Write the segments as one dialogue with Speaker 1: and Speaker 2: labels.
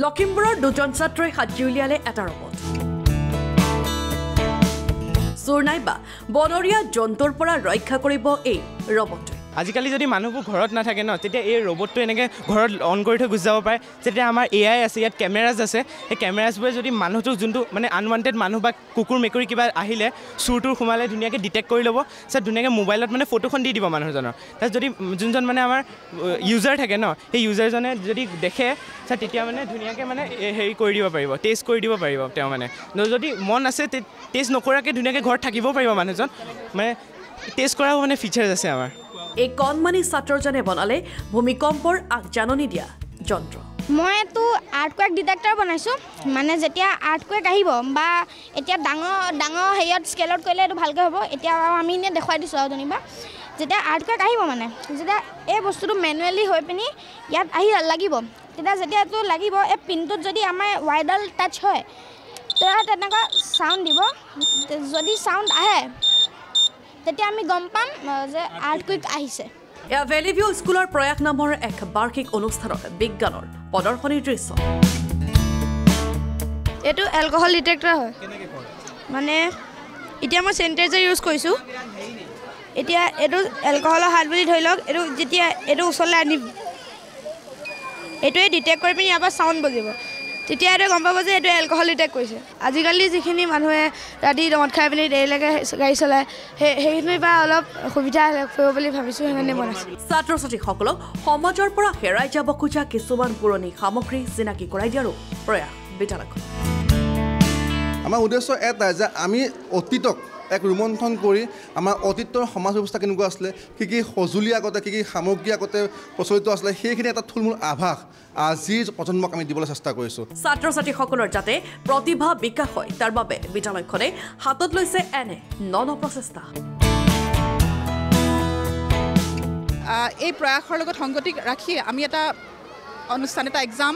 Speaker 1: লখিমপুৰৰ দুজন ছাত্ৰই সাজি উলিয়ালে এটা ৰবট চোৰ নাইবা বনৰীয়া জন্তুৰ পৰা ৰক্ষা কৰিব এই ৰবটে
Speaker 2: আজিকালি যদি মানুহবোৰ ঘৰত নাথাকে ন তেতিয়া এই ৰবটটো এনেকৈ ঘৰত অন কৰি থৈ গুচি যাব পাৰে যেতিয়া আমাৰ AI আছে ইয়াত কেমেৰাজ আছে সেই কেমেৰাজবোৰে যদি মানুহটোক যোনটো মানে আনৱান্টেড মানুহ বা কুকুৰ মেকুৰী কিবা আহিলে চুৰটোৰ সোমালে ধুনীয়াকৈ ডিটেক্ট কৰি ল'ব তাৰপিছত ধুনীয়াকৈ মোবাইলত মানে ফটোখন দি দিব মানুহজনৰ তাৰপিছত যদি যোনজন মানে আমাৰ ইউজাৰ থাকে ন সেই ইউজাৰজনে যদি দেখে তেতিয়া মানে ধুনীয়াকৈ মানে হেৰি কৰি দিব পাৰিব টেষ্ট কৰি দিব পাৰিব তেওঁ মানে যদি মন আছে টেষ্ট নকৰাকৈ ধুনীয়াকৈ ঘৰত থাকিব পাৰিব মানুহজন মানে টেষ্ট কৰাও মানে ফিচাৰ্ছ আছে আমাৰ
Speaker 1: এই কণমানি ছাত্ৰজনে বনালে ভূমিকম্পৰ আগজাননী দিয়া যন্ত্ৰ
Speaker 3: মই তো আৰ্থকুৱেক ডিটেক্টৰ বনাইছোঁ মানে যেতিয়া আৰ্থকুৱেক আহিব বা এতিয়া ডাঙৰ হেৰিয়ত স্কেলত কৰিলে এইটো ভালকৈ হ'ব এতিয়া আমি এনেই দেখুৱাই দিছোঁ আৰু যেনিবা যেতিয়া আৰ্থকুৱেক আহিব মানে যেতিয়া এই বস্তুটো মেনুৱেলি হৈ পিনি ইয়াত আহি লাগিব যেতিয়া এইটো লাগিব এই পিনটোত যদি আমাৰ ৱাইডাল টাচ হয় তেতিয়া তেনেকুৱা চাউণ্ড দিব যদি চাউণ্ড আহে তেতিয়া আমি গম পাম যে আৰ্থকুৱেক আহিছে
Speaker 1: এয়া ভেলি ভিউ স্কুলৰ প্ৰয়াস নামৰ এক বাৰ্ষিক অনুষ্ঠানত বিজ্ঞানৰ প্ৰদৰ্শনীৰ দৃশ্য
Speaker 3: এইটো এলকহল ডিটেক্টৰ হয় মানে এতিয়া মই চেনিটাইজাৰ ইউজ কৰিছোঁ এতিয়া এইটো এলকহলৰ হাত বুলি ধৰি লওক এইটো যেতিয়া এইটো ওচৰলৈ আনিম এইটোৱে ডিটেক্ট কৰি পিনি ইয়াৰ পৰা চাউণ্ড বজিব তেতিয়া এইটো গম পাব যে এইটো এলকহল ডিটেক্ট কৰিছে আজিকালি যিখিনি মানুহে ৰাতি মদ খাই পিনি দেৰিলৈকে গাড়ী চলায় সেইখিনিৰ পৰা অলপ সুবিধা কৰিব বুলি ভাবিছোঁ সেইকাৰণে বনাইছোঁ
Speaker 1: ছাত্ৰ ছাত্ৰীসকলক সমাজৰ পৰা হেৰাই যাব খোজা কিছুমান পুৰণি সামগ্ৰী চিনাকি কৰাই দিয়াৰো প্ৰয়াস বিদ্যালয়খন
Speaker 4: আমাৰ উদ্দেশ্য এটাই যে আমি অতীতক এক ৰোমন্থন কৰি আমাৰ অতীতৰ সমাজ ব্যৱস্থা কেনেকুৱা আছিলে কি সঁজুলি আগতে কি সামগ্ৰী আগতে প্ৰচলিত আছিলে সেইখিনি এটা থুলমূল আভাস আজিৰ প্ৰজন্মক আমি দিবলৈ চেষ্টা কৰিছোঁ
Speaker 1: ছাত্ৰ ছাত্ৰীসকলৰ যাতে প্ৰতিভা বিকাশ হয় তাৰ বাবে বিদ্যালয়খনে হাতত লৈছে এনে ন প্ৰচেষ্টা
Speaker 5: এই প্ৰয়াসৰ লগত সংগতি ৰাখি আমি এটা অনুষ্ঠান এটা এক্সাম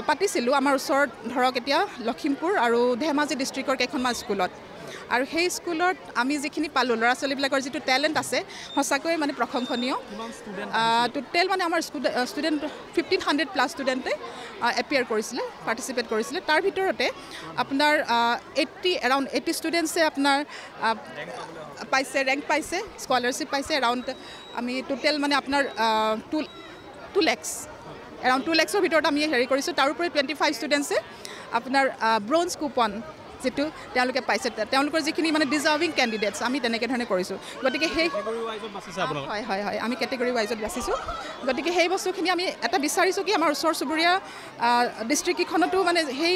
Speaker 5: পাতিছিলোঁ আমাৰ ওচৰত ধৰক এতিয়া লখিমপুৰ আৰু ধেমাজি ডিষ্ট্ৰিক্টৰ কেইখনমান স্কুলত আৰু সেই স্কুলত আমি যিখিনি পালোঁ ল'ৰা ছোৱালীবিলাকৰ যিটো টেলেণ্ট আছে সঁচাকৈয়ে মানে প্ৰশংসনীয় টোটেল মানে আমাৰ ষ্টুডেণ্ট 1500+ ষ্টুডেণ্টে এপিয়াৰ কৰিছিলে পাৰ্টিচিপেট কৰিছিলে তাৰ ভিতৰতে আপোনাৰ এৰাউণ্ড 80 ষ্টুডেণ্টছে আপোনাৰ পাইছে ৰেংক পাইছে স্কলাৰশ্বিপ পাইছে এৰাউণ্ড আমি টোটেল মানে আপোনাৰ 2 lakhs এৰাউণ্ড 2 lakhsৰ ভিতৰত আমি হেৰি কৰিছোঁ তাৰোপৰি 25 ষ্টুডেণ্টছে আপোনাৰ ব্ৰঞ্জ কুপন যেটো তেওঁলোকে পাইছে তেওঁলোকৰ যিখিনি মানে ডিজাৰ্ভিং কেণ্ডিডেটছ আমি তেনেকৈ ধৰণে কৰিছোঁ গতিকে সেই হয় আমি কেটেগৰী ৱাইজত বাচিছোঁ গতিকে সেই বস্তুখিনি আমি এটা বিচাৰিছোঁ কি আমাৰ ওচৰ চুবুৰীয়া ডিষ্ট্ৰিক্টকেইখনতো মানে সেই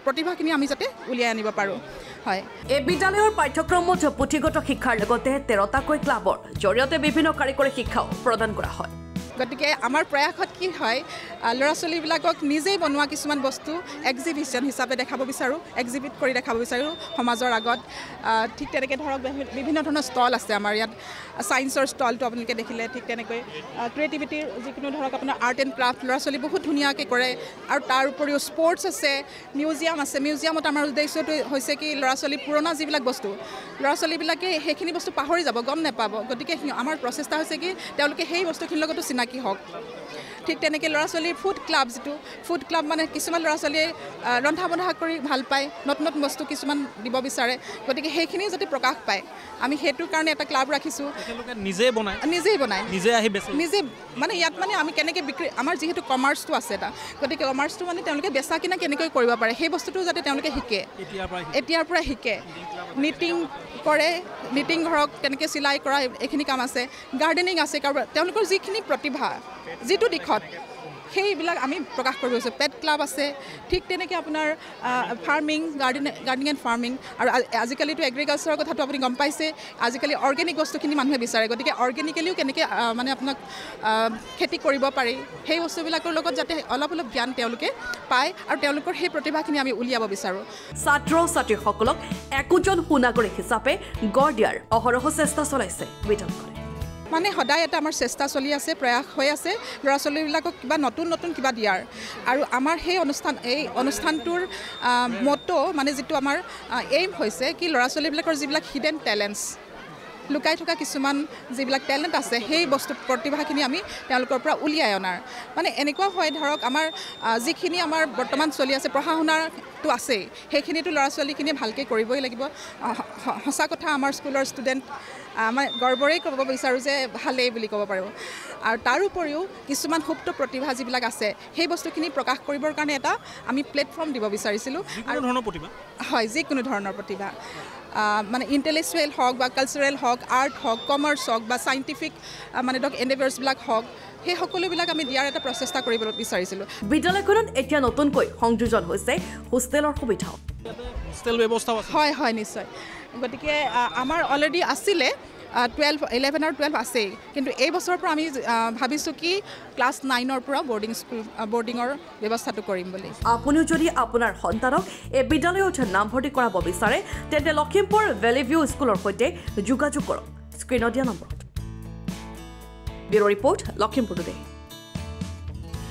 Speaker 5: প্ৰতিভাখিনি আমি যাতে উলিয়াই আনিব পাৰোঁ হয়
Speaker 1: এই বিদ্যালয়ৰ পাঠ্যক্ৰমত পুথিগত শিক্ষাৰ লগতে 13টাকৈ ক্লাবৰ জৰিয়তে বিভিন্ন কাৰিকৰী শিক্ষাও প্ৰদান কৰা হয়
Speaker 5: গতিকে আমাৰ প্ৰয়াসত কি হয় ল'ৰা ছোৱালীবিলাকক নিজেই বনোৱা কিছুমান বস্তু এক্সিবিশ্যন হিচাপে দেখাব বিচাৰোঁ এক্সিবিট কৰি দেখাব বিচাৰোঁ সমাজৰ আগত ঠিক তেনেকৈ ধৰক বিভিন্ন ধৰণৰ ষ্টল আছে আমাৰ ইয়াত ছায়েন্সৰ ষ্টলটো আপোনালোকে দেখিলে ঠিক তেনেকৈ ক্ৰিয়েটিভিটিৰ যিকোনো ধৰক আপোনাৰ আৰ্ট এণ্ড ক্ৰাফ্ট ল'ৰা ছোৱালী বহুত ধুনীয়াকৈ কৰে আৰু তাৰ উপৰিও স্পৰ্টছ আছে মিউজিয়াম আছে মিউজিয়ামত আমাৰ উদ্দেশ্যটো হৈছে কি ল'ৰা ছোৱালী পুৰণা যিবিলাক বস্তু ল'ৰা ছোৱালীবিলাকে সেইখিনি বস্তু পাহৰি যাব গম নাপাব গতিকে আমাৰ প্ৰচেষ্টা হৈছে কি তেওঁলোকে সেই বস্তুখিনিৰ লগতো চিনাকি হওক ঠিক তেনেকৈ ল'ৰা ছোৱালীৰ ফুড ক্লাব যিটো ফুড ক্লাব মানে কিছুমান ল'ৰা ছোৱালীয়ে ৰন্ধা বঢ়া কৰি ভাল পায় নতুন নতুন বস্তু কিছুমান দিব বিচাৰে গতিকে সেইখিনি যদি প্ৰকাশ পায় আমি সেইটোৰ কাৰণে এটা ক্লাব ৰাখিছোঁ নিজেই বনায় নিজে মানে ইয়াত মানে আমি কেনেকৈ বিক্ৰী আমাৰ যিহেতু কমাৰ্চটো আছে এটা গতিকে কমাৰ্চটো মানে তেওঁলোকে বেচা কিনা কেনেকৈ কৰিব পাৰে সেই বস্তুটো যাতে তেওঁলোকে শিকে এতিয়াৰ পৰা শিকে নিটিং কৰে নিটিং ধৰক তেনেকৈ চিলাই কৰা এইখিনি কাম আছে গাৰ্ডেনিং আছে তেওঁলোকৰ যিখিনি প্ৰতিভা যিটো দিশত সেইবিলাক আমি প্ৰকাশ কৰিব বিচাৰোঁ পেট ক্লাব আছে ঠিক তেনেকৈ আপোনাৰ ফাৰ্মিং গাৰ্ডেনিং এণ্ড ফাৰ্মিং আৰু আজিকালিতো এগ্ৰিকালচাৰৰ কথাটো আপুনি গম পাইছে আজিকালি অৰ্গেনিক বস্তুখিনি মানুহে বিচাৰে গতিকে অৰ্গেনিকেলিও কেনেকৈ মানে আপোনাক খেতি কৰিব পাৰি সেই বস্তুবিলাকৰ লগত যাতে অলপ জ্ঞান তেওঁলোকে পায় আৰু তেওঁলোকৰ সেই প্ৰতিভাখিনি আমি উলিয়াব বিচাৰোঁ
Speaker 1: ছাত্ৰ ছাত্ৰীসকলক একোজন সুনাগৰিক হিচাপে গঢ় দিয়াৰ অহৰহ চেষ্টা চলাইছে বিদ্যালয়খনে
Speaker 5: মানে সদায় এটা আমাৰ চেষ্টা চলি আছে প্ৰয়াস হৈ আছে ল'ৰা ছোৱালীবিলাকক কিবা নতুন কিবা দিয়াৰ আৰু আমাৰ সেই এই অনুষ্ঠানটোৰ মটো মানে যিটো আমাৰ এইম হৈছে কি ল'ৰা ছোৱালীবিলাকৰ যিবিলাক হিডেন টেলেণ্টছ লুকাই থকা কিছুমান যিবিলাক টেলেণ্ট আছে সেই বস্তু প্ৰতিভাখিনি আমি তেওঁলোকৰ পৰা উলিয়াই অনাৰ মানে এনেকুৱা হয় ধৰক আমাৰ যিখিনি আমাৰ বৰ্তমান চলি আছে পঢ়া শুনাটো আছে সেইখিনিতো ল'ৰা ছোৱালীখিনিয়ে ভালকৈ কৰিবই লাগিব সঁচা কথা আমাৰ স্কুলৰ ষ্টুডেণ্ট আমাৰ গৰ্বৰেই ক'ব বিচাৰোঁ যে ভালেই বুলি ক'ব পাৰোঁ আৰু তাৰোপৰিও কিছুমান সুপ্ত প্ৰতিভা যিবিলাক আছে সেই বস্তুখিনি প্ৰকাশ কৰিবৰ কাৰণে এটা আমি প্লেটফৰ্ম দিব বিচাৰিছিলোঁ আৰু
Speaker 6: ধৰণৰ প্ৰতিভা
Speaker 5: হয় যিকোনো ধৰণৰ প্ৰতিভা মানে ইণ্টেলেকচুৱেল হওক বা কালচাৰেল হওক আৰ্ট হওক কমাৰ্চ হওক বা চাইণ্টিফিক মানে ধৰক এণ্ডেভাৰ্ছবিলাক হওক সেই সকলোবিলাক আমি দিয়াৰ এটা প্ৰচেষ্টা কৰিবলৈ বিচাৰিছিলোঁ
Speaker 1: বিদ্যালয়খনত এতিয়া নতুনকৈ সংযোজন হৈছে হোষ্টেলৰ সুবিধাও
Speaker 6: হোষ্টেল ব্যৱস্থাও আছে
Speaker 5: হয় হয় নিশ্চয় গতিকে আমাৰ অলৰেডি আছিলে 11 আৰু 12 আছেই কিন্তু এই বছৰৰ পৰা আমি ভাবিছোঁ কি ক্লাছ 9ৰ পৰা বৰ্ডিঙৰ ব্যৱস্থাটো কৰিম বুলি
Speaker 1: আপুনিও যদি আপোনাৰ সন্তানক এই বিদ্যালয়ত নামভৰ্তি কৰাব বিচাৰে তেন্তে লখিমপুৰ ভেলি ভিউ স্কুলৰ সৈতে যোগাযোগ কৰক স্ক্ৰীণত দিয়া নম্বৰত ব্যুৰ' ৰিপৰ্ট লখিমপুৰ টুডে